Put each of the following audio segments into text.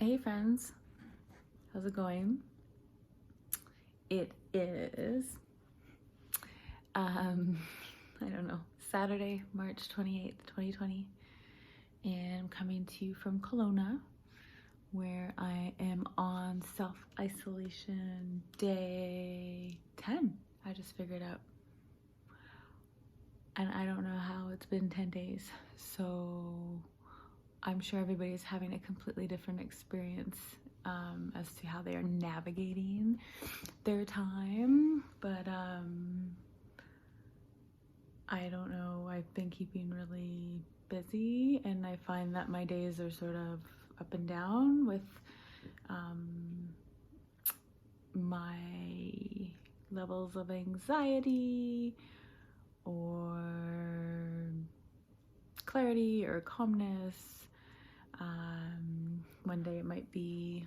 Hey friends, how's it going? It is, I don't know, Saturday, March 28th, 2020, and I'm coming to you from Kelowna, where I am on self-isolation day 10. I just figured out, and I don't know how it's been 10 days, so I'm sure everybody's having a completely different experience as to how they are navigating their time, but I don't know. I've been keeping really busy, and I find that my days are sort of up and down with my levels of anxiety or clarity or calmness. One day it might be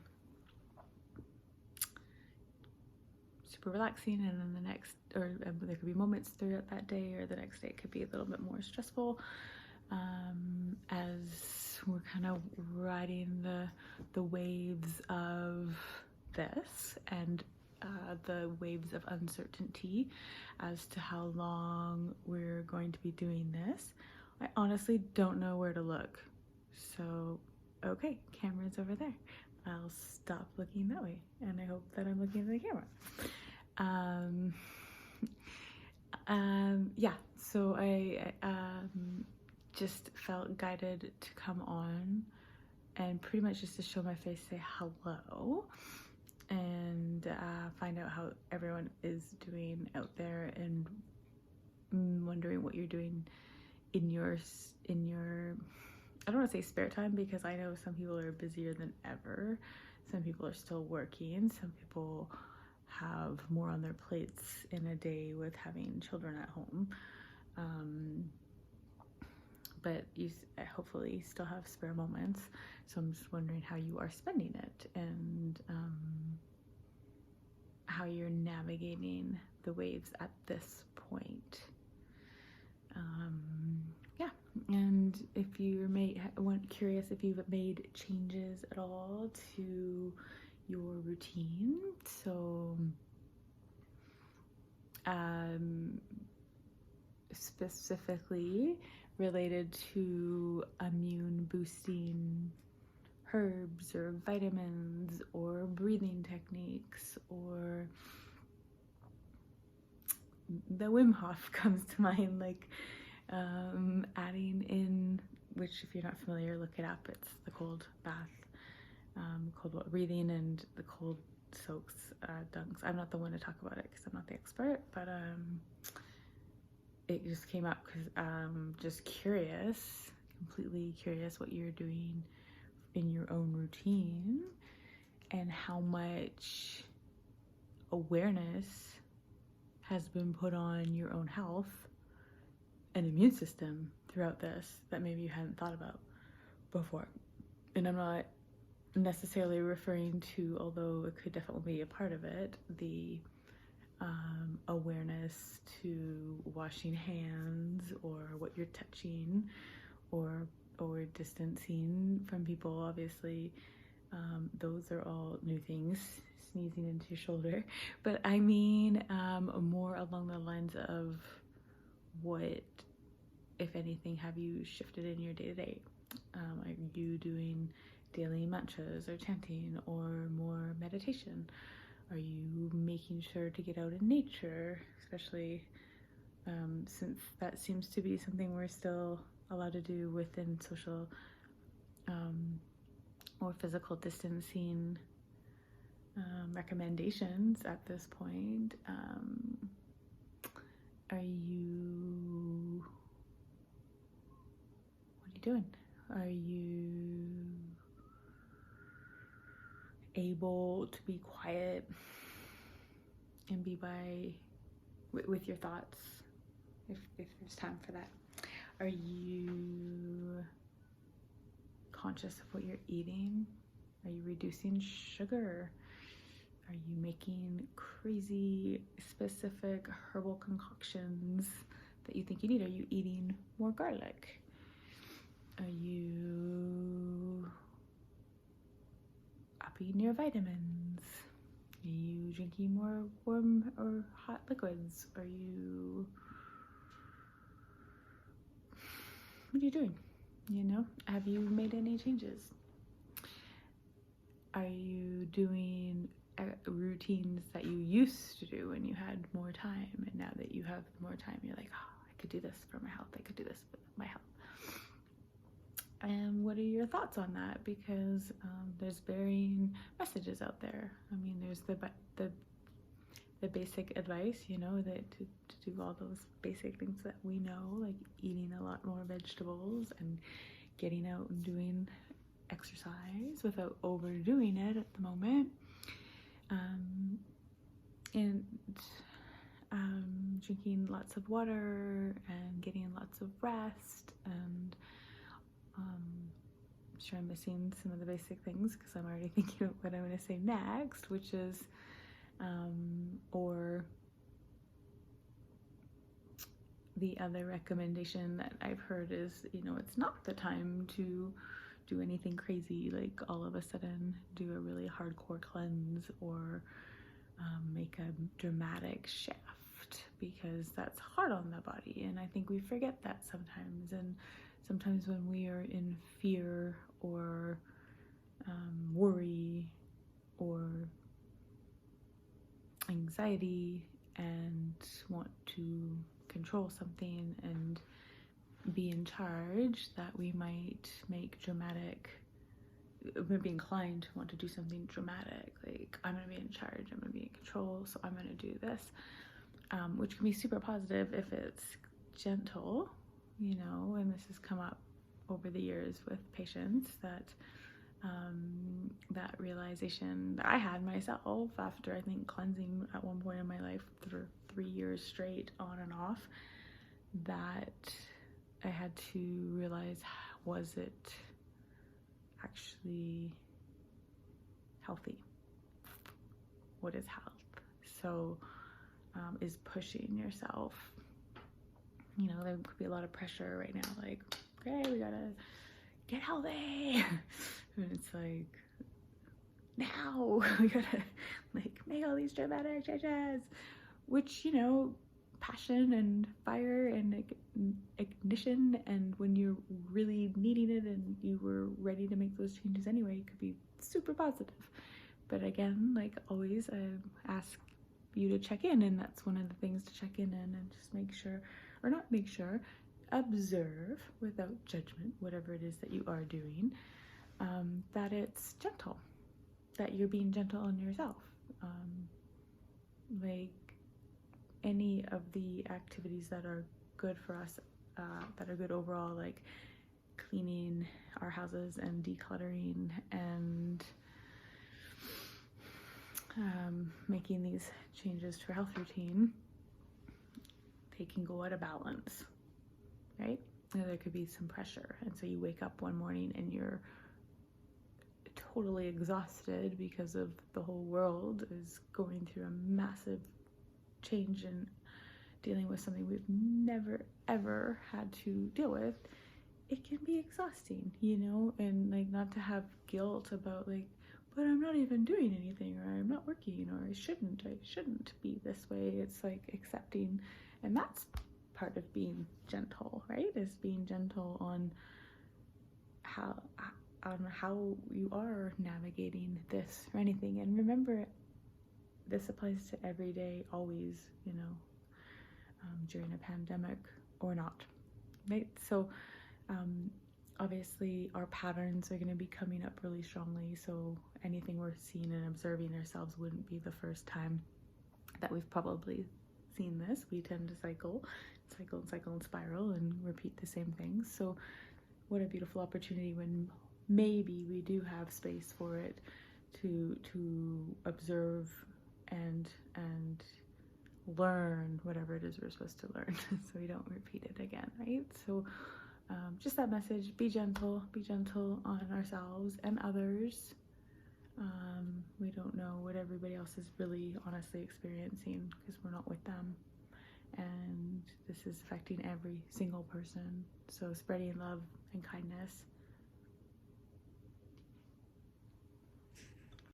super relaxing, and then the next, or there could be moments throughout that day, or the next day it could be a little bit more stressful, as we're kind of riding the waves of this, and the waves of uncertainty as to how long we're going to be doing this. I honestly don't know where to look, so okay, camera's over there. I'll stop looking that way, and I hope that I'm looking at the camera. Yeah, so I just felt guided to come on and pretty much just to show my face, say hello, and find out how everyone is doing out there, and wondering what you're doing in your I don't want to say spare time, because I know some people are busier than ever. Some people are still working. Some people have more on their plates in a day with having children at home. But you hopefully still have spare moments. So I'm just wondering how you are spending it, and how you're navigating the waves at this point. Yeah, and if you're curious if you've made changes at all to your routine, so specifically related to immune boosting herbs or vitamins or breathing techniques, or the Wim Hof comes to mind, like adding in, which if you're not familiar, look it up. It's the cold bath, cold water breathing, and the cold soaks, dunks. I'm not the one to talk about it because I'm not the expert, but it just came up because I'm just curious, completely curious what you're doing in your own routine, and how much awareness has been put on your own health and immune system throughout this that maybe you hadn't thought about before. And I'm not necessarily referring to, although it could definitely be a part of it, the awareness to washing hands, or what you're touching, or distancing from people. Obviously, those are all new things. Sneezing into your shoulder, but I mean more along the lines of what, if anything, have you shifted in your day-to-day? Are you doing daily mantras or chanting, or more meditation? Are you making sure to get out in nature, especially since that seems to be something we're still allowed to do within social or physical distancing recommendations at this point? What are you doing? Are you able to be quiet and be with your thoughts, if there's time for that? Are you conscious of what you're eating? Are you reducing sugar? Are you making crazy specific herbal concoctions that you think you need? Are you eating more garlic? Are you upping your vitamins? Are you drinking more warm or hot liquids? What are you doing? Have you made any changes? Are you doing routines that you used to do when you had more time, and now that you have more time, you're like, oh, I could do this for my health, I could do this for my health? And what are your thoughts on that? Because there's varying messages out there. I mean, there's the basic advice, that to do all those basic things that we know, like eating a lot more vegetables and getting out and doing exercise without overdoing it at the moment, and drinking lots of water and getting lots of rest, and I'm sure I'm missing some of the basic things because I'm already thinking of what I'm going to say next, which is or the other recommendation that I've heard is, it's not the time to do anything crazy, like all of a sudden do a really hardcore cleanse or make a dramatic shift, because that's hard on the body. And I think we forget that sometimes. And sometimes when we are in fear or worry or anxiety and want to control something and be in charge, that we might be inclined to want to do something dramatic, like I'm going to be in charge, I'm going to be in control, so I'm going to do this, which can be super positive if it's gentle, and this has come up over the years with patients, that that realization that I had myself after, I think, cleansing at one point in my life for 3 years straight on and off, that I had to realize, was it actually healthy? What is health? So is pushing yourself, there could be a lot of pressure right now, like, okay, we gotta get healthy, and it's like, now we gotta like make all these dramatic changes, which, passion and fire and ignition, and when you're really needing it and you were ready to make those changes anyway, it could be super positive. But again, like always, I ask you to check in, and that's one of the things to check in and just make sure, or not make sure, observe without judgment whatever it is that you are doing, that it's gentle, that you're being gentle on yourself. Like any of the activities that are good for us, that are good overall, like cleaning our houses and decluttering and making these changes to our health routine, they can go out of balance, right? There could be some pressure, and so you wake up one morning and you're totally exhausted because of the whole world is going through a massive change and dealing with something we've never ever had to deal with. It can be exhausting, and like not to have guilt about like, but I'm not even doing anything, or I'm not working, or I shouldn't be this way. It's like accepting, and that's part of being gentle, right? Is being gentle on how you are navigating this or anything. And remember, this applies to every day, always, during a pandemic or not, right? So obviously our patterns are going to be coming up really strongly, so anything we're seeing and observing ourselves wouldn't be the first time that we've probably seen this. We tend to cycle and spiral and repeat the same things. So what a beautiful opportunity when maybe we do have space for it to observe and learn whatever it is we're supposed to learn so we don't repeat it again, right? So just that message, be gentle on ourselves and others. We don't know what everybody else is really honestly experiencing because we're not with them, and this is affecting every single person. So spreading love and kindness